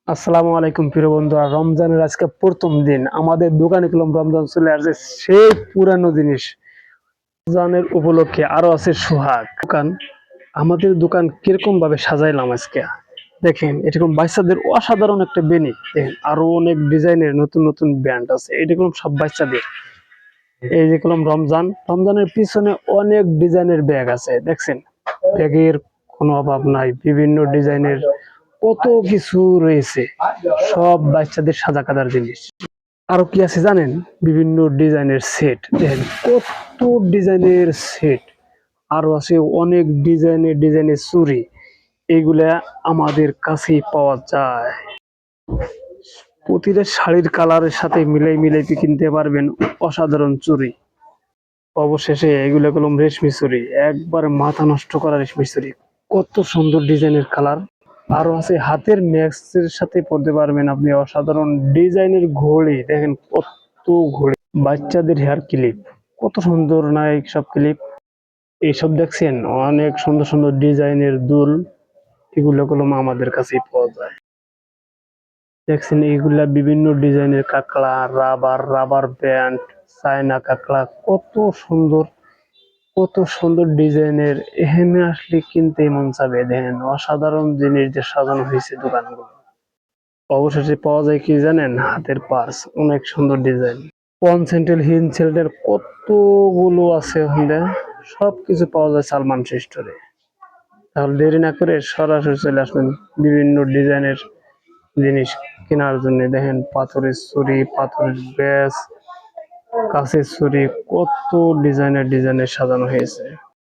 আসসালামু আলাইকুম প্রিয় বন্ধুরা, রমজানের আজকে প্রথম দিন আমাদের দোকানে পেলাম। রমজান চলে আসছে, সেই পুরানো জিনিস রমজানের উপলক্ষে আরো আছে সোহাগ দোকান। আমাদের দোকান কিরকম ভাবে সাজাইলাম আজকে দেখেন। এরকম বাচ্চাদের অসাধারণ একটা বেনি দেখেন, আরো অনেক ডিজাইনের নতুন নতুন ব্র্যান্ড আছে। এটা কলম সব বাচ্চাদের। এই যে কলম রমজানের পিছনে অনেক ডিজাইনের ব্যাগ আছে, দেখছেন। ব্যাগের কোনো অভাব নাই, বিভিন্ন ডিজাইনের কত কিছু রয়েছে, সব বাচ্চাদের সাজা কাদার জিনিস। আরো কি আছে জানেন? বিভিন্ন ডিজাইনের সেট দেখেন, কত ডিজাইনের সেট। আরো আছে অনেক ডিজাইনের চুড়ি। এগুলা আমাদের কাছেই পাওয়া যায়। প্রতিটা শাড়ির কালারের সাথে মিলাই মিলাই কিনতে পারবেন অসাধারণ চুড়ি। অবশেষে এগুলো কলম রেশমি চুড়ি, একবার মাথা নষ্ট করা রেশমি চুড়ি। কত সুন্দর ডিজাইনের কালার। আরো আছে হাতের ম্যাক্সের সাথে পড়তে পারবেন আপনি অসাধারণ ডিজাইনের ঘড়ি দেখেন, কত ঘড়ি। বাচ্চাদের হেয়ার ক্লিপ, কত সুন্দর না সব ক্লিপ। এইসব দেখছেন, অনেক সুন্দর সুন্দর ডিজাইনের দুল। এগুলো কলম আমাদের কাছেই পাওয়া যায়। দেখছেন এইগুলা বিভিন্ন ডিজাইনের কাকড়া, রাবার ব্যান্ড, চায়না কাকড়া, কত সুন্দর ডিজাইনের। এখানে আসলে কিনতে মন চাবে। দেখেন অসাধারণ জিনিস যে সাজানো হয়েছে দোকানগুলো। অবশেষে পাওয়া যায় কি জানেন? হাতের পার্স, অনেক সুন্দর ডিজাইন। পনসেন্টেল হিনসেল্টের কতগুলো আছে ওখানে, সবকিছু পাওয়া যায় সালমান স্টোরে। তাহলে দেরি না করে সরাসরি চলে আসবেন বিভিন্ন ডিজাইনের জিনিস কেনার জন্য। দেখেন পাথরের ছুরি, পাথরের ব্যাস, কাঁচের ছুরি, কত ডিজাইনের সাজানো হয়েছে।